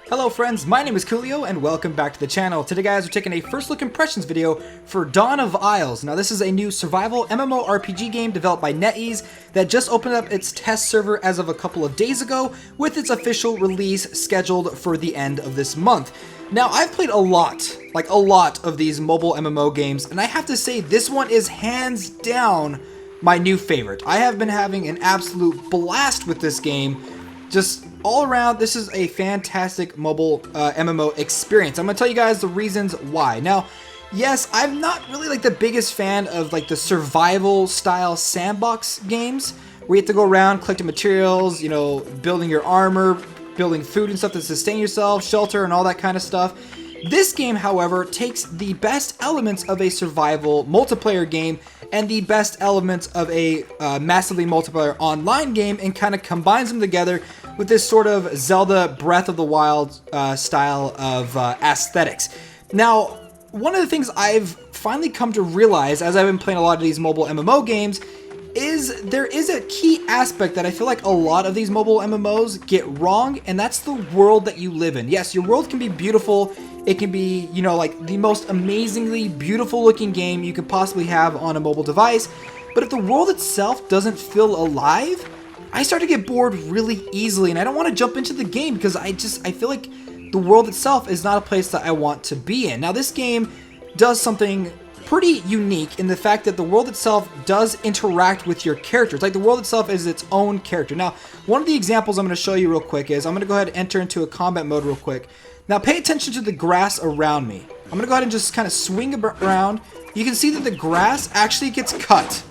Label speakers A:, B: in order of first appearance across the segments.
A: Hello friends, my name is Koolio and welcome back to the channel. Today guys, we're taking a first look impressions video for Dawn of Isles. Now this is a new survival MMORPG game developed by Netease that just opened up its test server as of a couple of days ago with its official release scheduled for the end of this month. Now I've played a lot of these mobile MMO games, and I have to say this one is hands down my new favorite. I have been having an absolute blast with this game. Just all around, this is a fantastic mobile MMO experience. I'm gonna tell you guys the reasons why. Now, yes, I'm not really like the biggest fan of like the survival style sandbox games where you have to go around collecting materials, you know, building your armor, building food and stuff to sustain yourself, shelter and all that kind of stuff. This game, however, takes the best elements of a survival multiplayer game and the best elements of a massively multiplayer online game and kind of combines them together with this sort of Zelda Breath of the Wild style of aesthetics. Now, one of the things I've finally come to realize as I've been playing a lot of these mobile MMO games is there is a key aspect that I feel like a lot of these mobile MMOs get wrong, and that's the world that you live in. Yes, your world can be beautiful. It can be, you know, like the most amazingly beautiful looking game you could possibly have on a mobile device. But if the world itself doesn't feel alive, I start to get bored really easily, and I don't want to jump into the game because I feel like the world itself is not a place that I want to be in. Now, this game does something pretty unique in the fact that the world itself does interact with your characters. Like, the world itself is its own character. Now, one of the examples I'm going to show you real quick is I'm going to go ahead and enter into a combat mode real quick. Now, pay attention to the grass around me. I'm going to go ahead and just kind of swing around. You can see that the grass actually gets cut.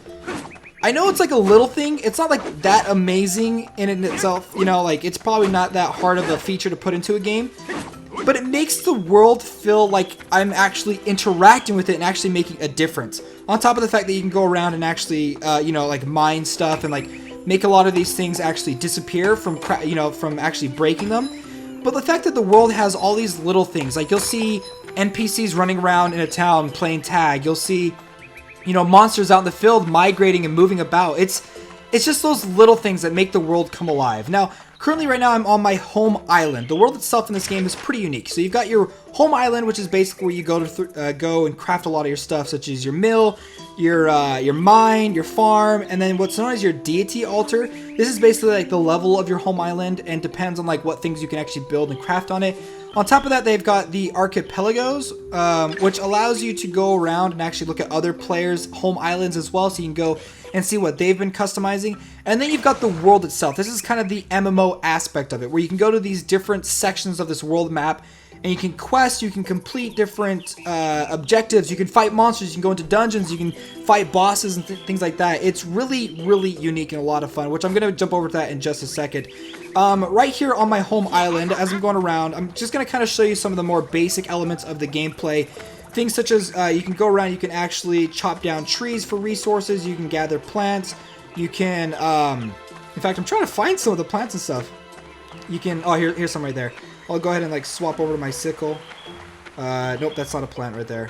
A: I know it's like a little thing. It's not like that amazing in itself. You know, like it's probably not that hard of a feature to put into a game. But it makes the world feel like I'm actually interacting with it and actually making a difference. On top of the fact that you can go around and actually, you know, like mine stuff and like make a lot of these things actually disappear from, you know, from actually breaking them. But the fact that the world has all these little things, like you'll see NPCs running around in a town playing tag. You'll see, you know, monsters out in the field migrating and moving about. It's just those little things that make the world come alive. Now, currently right now I'm on my home island. The world itself in this game is pretty unique. So you've got your home island, which is basically where you go to go and craft a lot of your stuff, such as your mill, your mine, your farm, and then what's known as your deity altar. This is basically like the level of your home island and depends on like what things you can actually build and craft on it. On top of that, they've got the archipelagos, which allows you to go around and actually look at other players' home islands as well, so you can go and see what they've been customizing. And then you've got the world itself. This is kind of the MMO aspect of it, where you can go to these different sections of this world map, and you can quest, you can complete different objectives, you can fight monsters, you can go into dungeons, you can fight bosses and things like that. It's really, really unique and a lot of fun, which I'm going to jump over to that in just a second. Right here on my home island, as I'm going around, I'm just going to kind of show you some of the more basic elements of the gameplay. Things such as you can go around, you can actually chop down trees for resources, you can gather plants, you can, in fact, I'm trying to find some of the plants and stuff. You can, oh, here's some right there. I'll go ahead and like swap over to my sickle. Nope, that's not a plant right there.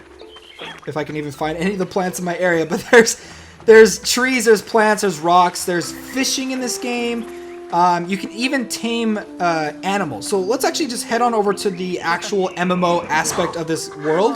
A: If I can even find any of the plants in my area, but there's trees, there's plants, there's rocks, there's fishing in this game. You can even tame animals. So let's actually just head on over to the actual MMO aspect of this world.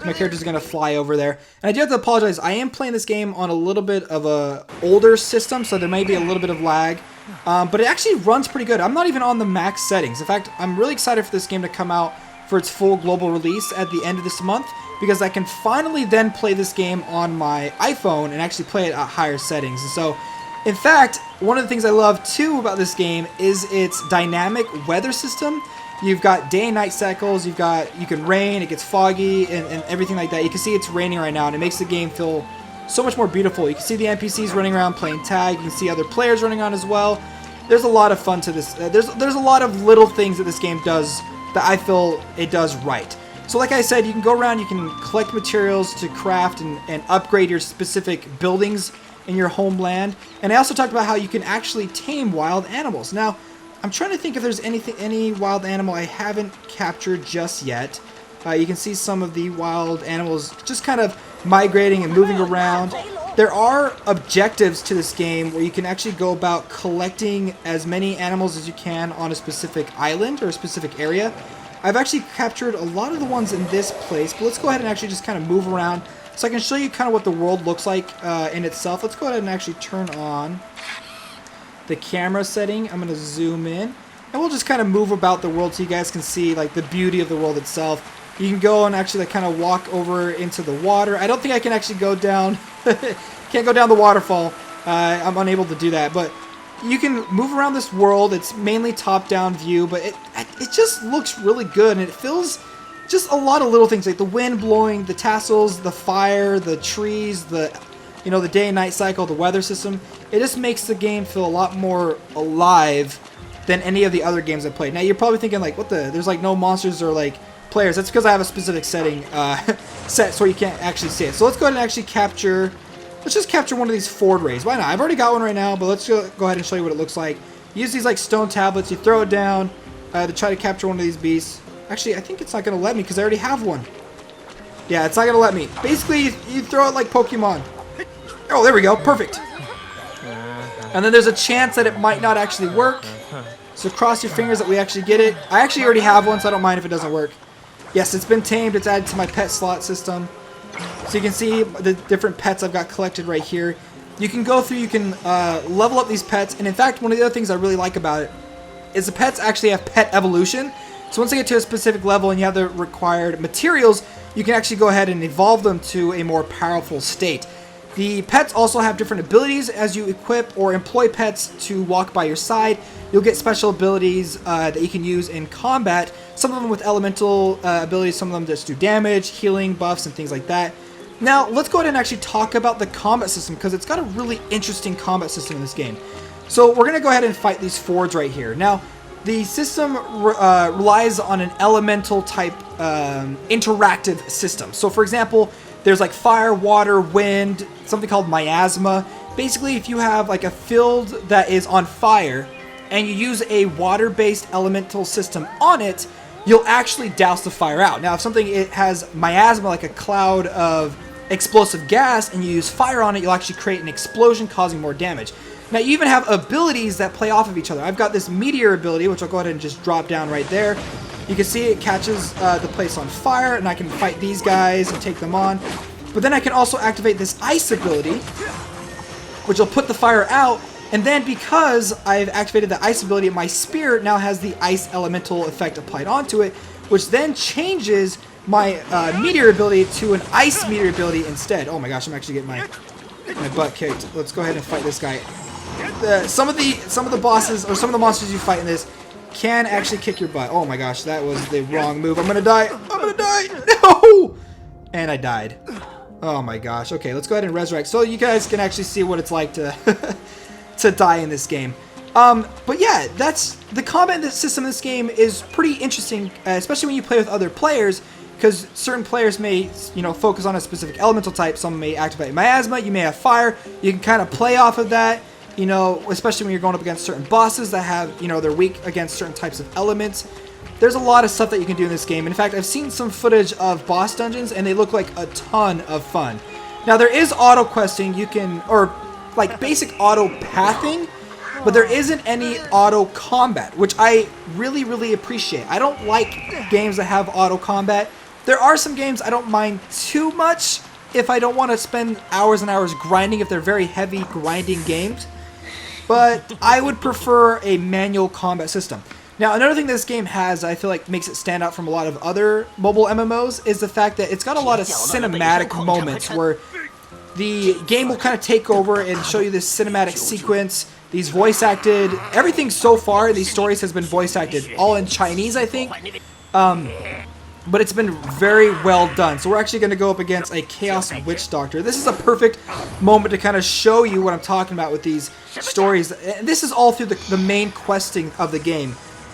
A: My character's going to fly over there. And I do have to apologize. I am playing this game on a little bit of a older system, so there may be a little bit of lag. But it actually runs pretty good. I'm not even on the max settings. In fact, I'm really excited for this game to come out for its full global release at the end of this month, because I can finally then play this game on my iPhone and actually play it at higher settings. And so, in fact, one of the things I love too about this game is its dynamic weather system. You've got day and night cycles, you can rain, it gets foggy, and everything like that. You can see it's raining right now, and it makes the game feel so much more beautiful. You can see the NPCs running around playing tag, you can see other players running on as well. There's a lot of fun to this. There's a lot of little things that this game does that I feel it does right. So like I said, you can go around, you can collect materials to craft and upgrade your specific buildings in your homeland. And I also talked about how you can actually tame wild animals. Now, I'm trying to think if there's any wild animal I haven't captured just yet. You can see some of the wild animals just kind of migrating and moving around. there are objectives to this game where you can actually go about collecting as many animals as you can on a specific island or a specific area. I've actually captured a lot of the ones in this place, but let's go ahead and actually just kind of move around so I can show you kind of what the world looks like in itself. Let's go ahead and actually turn on the camera setting. I'm going to zoom in, and we'll just kind of move about the world so you guys can see like the beauty of the world itself. You can go and actually like kind of walk over into the water. I don't think I can actually go down. Can't go down the waterfall. I'm unable to do that, but you can move around this world. It's mainly top-down view, but it just looks really good, and it feels just a lot of little things like the wind blowing, the tassels, the fire, the trees, the day and night cycle, the weather system. It just makes the game feel a lot more alive than any of the other games I've played. Now you're probably thinking like, there's like no monsters or like players. That's because I have a specific setting set so you can't actually see it. So let's go ahead and actually capture. Let's just capture one of these Ford Rays. Why not? I've already got one right now, but let's go ahead and show you what it looks like. Use these like stone tablets. You throw it down to try to capture one of these beasts. Actually, I think it's not going to let me because I already have one. Yeah, it's not going to let me. Basically, you throw it like Pokemon. Oh, there we go. Perfect. And then there's a chance that it might not actually work. So cross your fingers that we actually get it. I actually already have one, so I don't mind if it doesn't work. Yes, it's been tamed. It's added to my pet slot system. So you can see the different pets I've got collected right here. You can go through, you can level up these pets. And in fact, one of the other things I really like about it is the pets actually have pet evolution. So once they get to a specific level and you have the required materials, you can actually go ahead and evolve them to a more powerful state. The pets also have different abilities as you equip or employ pets to walk by your side. You'll get special abilities that you can use in combat. Some of them with elemental abilities, some of them just do damage, healing, buffs, and things like that. Now, let's go ahead and actually talk about the combat system because it's got a really interesting combat system in this game. So we're going to go ahead and fight these Fords right here. Now, the system relies on an elemental type interactive system. So for example, there's like fire, water, wind, something called miasma. Basically, if you have like a field that is on fire and you use a water-based elemental system on it, you'll actually douse the fire out. Now, if something it has miasma, like a cloud of explosive gas, and you use fire on it, you'll actually create an explosion causing more damage. Now, you even have abilities that play off of each other. I've got this meteor ability, which I'll go ahead and just drop down right there. You can see it catches the place on fire, and I can fight these guys and take them on. But then I can also activate this ice ability, which will put the fire out. And then because I've activated the ice ability, my spear now has the ice elemental effect applied onto it, which then changes my meteor ability to an ice meteor ability instead. Oh my gosh, I'm actually getting my butt kicked. Let's go ahead and fight this guy. Some of the bosses or some of the monsters you fight in this can actually kick your butt. Oh my gosh, that was the wrong move. I'm gonna die. I'm gonna die. No! And I died. Oh my gosh. Okay, let's go ahead and resurrect so you guys can actually see what it's like to to die in this game. But yeah, that's the combat system in this game is pretty interesting, especially when you play with other players, because certain players may, focus on a specific elemental type. Some may activate miasma. You may have fire. You can kind of play off of that, especially when you're going up against certain bosses that have, they're weak against certain types of elements. There's a lot of stuff that you can do in this game. In fact, I've seen some footage of boss dungeons, and they look like a ton of fun. Now, there is auto questing. You can, or like basic auto pathing, but there isn't any auto combat, which I really, really appreciate. I don't like games that have auto combat. There are some games I don't mind too much if I don't want to spend hours and hours grinding, if they're very heavy grinding games. But I would prefer a manual combat system. Now, another thing this game has, I feel like makes it stand out from a lot of other mobile MMOs, is the fact that it's got a lot of cinematic moments where the game will kind of take over and show you this cinematic sequence, these voice acted, everything so far in these stories has been voice acted, all in Chinese, I think. But it's been very well done. So we're actually going to go up against a Chaos Witch Doctor. This is a perfect moment to kind of show you what I'm talking about with these stories. And this is all through the main questing of the game,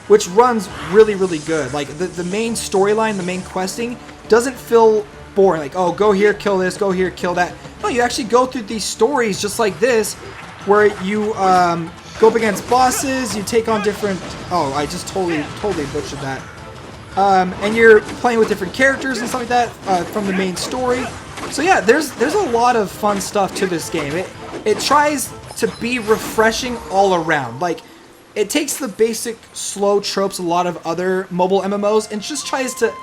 A: which runs really, really good. Like, the main storyline, the main questing, doesn't feel boring. Like, oh, go here, kill this, go here, kill that. No, you actually go through these stories just like this, where you go up against bosses, you take on different... Oh, I just totally butchered that. And you're playing with different characters and stuff like that from the main story. So yeah, there's a lot of fun stuff to this game. It tries to be refreshing all around. Like, it takes the basic slow tropes a lot of other mobile MMOs and just tries to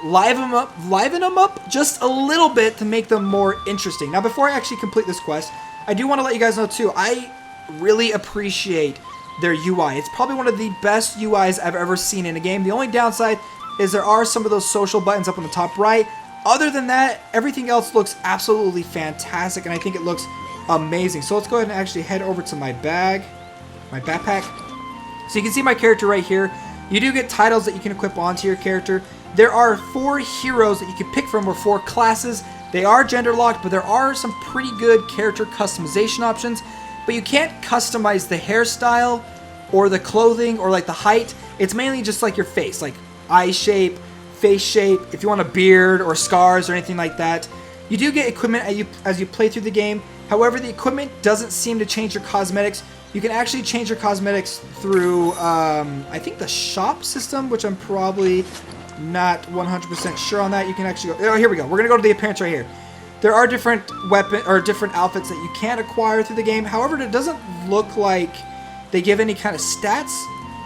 A: liven them up just a little bit to make them more interesting. Now, before I actually complete this quest, I do want to let you guys know too, I really appreciate their UI. It's probably one of the best UIs I've ever seen in a game. The only downside is there are some of those social buttons up on the top right. Other than that, everything else looks absolutely fantastic, and I think it looks amazing. So let's go ahead and actually head over to my backpack. So you can see my character right here. You do get titles that you can equip onto your character. There are 4 heroes that you can pick from, or 4 classes. They are gender locked, but there are some pretty good character customization options. But you can't customize the hairstyle or the clothing or like the height. It's mainly just like your face, like eye shape, face shape, if you want a beard or scars or anything like that. You do get equipment as you play through the game. However, the equipment doesn't seem to change your cosmetics. You can actually change your cosmetics through, I think, the shop system, which I'm probably not 100% sure on that. You can actually go, oh, here we go. We're going to go to the appearance right here. There are different different outfits that you can acquire through the game. However, it doesn't look like they give any kind of stats.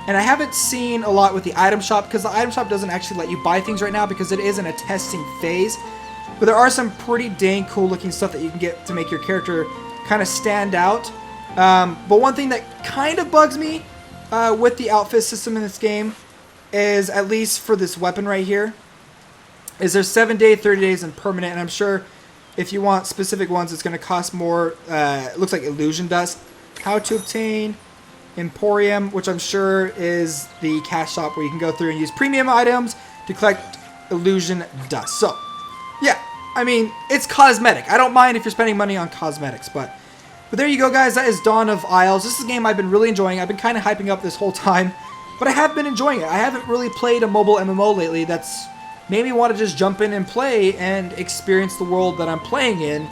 A: And I haven't seen a lot with the item shop, because the item shop doesn't actually let you buy things right now because it is in a testing phase. But there are some pretty dang cool looking stuff that you can get to make your character kind of stand out. But one thing that kind of bugs me with the outfit system in this game is, at least for this weapon right here, is there's 7-day, 30 days, and permanent. And I'm sure if you want specific ones, it's going to cost more. It looks like illusion dust. How to obtain Emporium, which I'm sure is the cash shop where you can go through and use premium items to collect illusion dust. So, yeah, I mean, it's cosmetic. I don't mind if you're spending money on cosmetics, but there you go, guys. That is Dawn of Isles. This is a game I've been really enjoying. I've been kind of hyping up this whole time, but I have been enjoying it. I haven't really played a mobile MMO lately that's made me want to just jump in and play and experience the world that I'm playing in,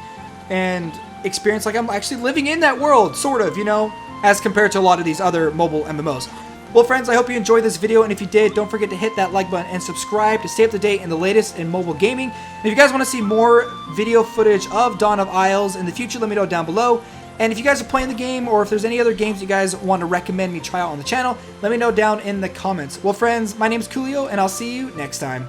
A: and experience like I'm actually living in that world, sort of, you know, as compared to a lot of these other mobile MMOs. Well, friends, I hope you enjoyed this video, and if you did, don't forget to hit that like button and subscribe to stay up to date in the latest in mobile gaming. And if you guys want to see more video footage of Dawn of Isles in the future, let me know down below. And if you guys are playing the game, or if there's any other games you guys want to recommend me try out on the channel, let me know down in the comments. Well, friends, my name's Koolio, and I'll see you next time.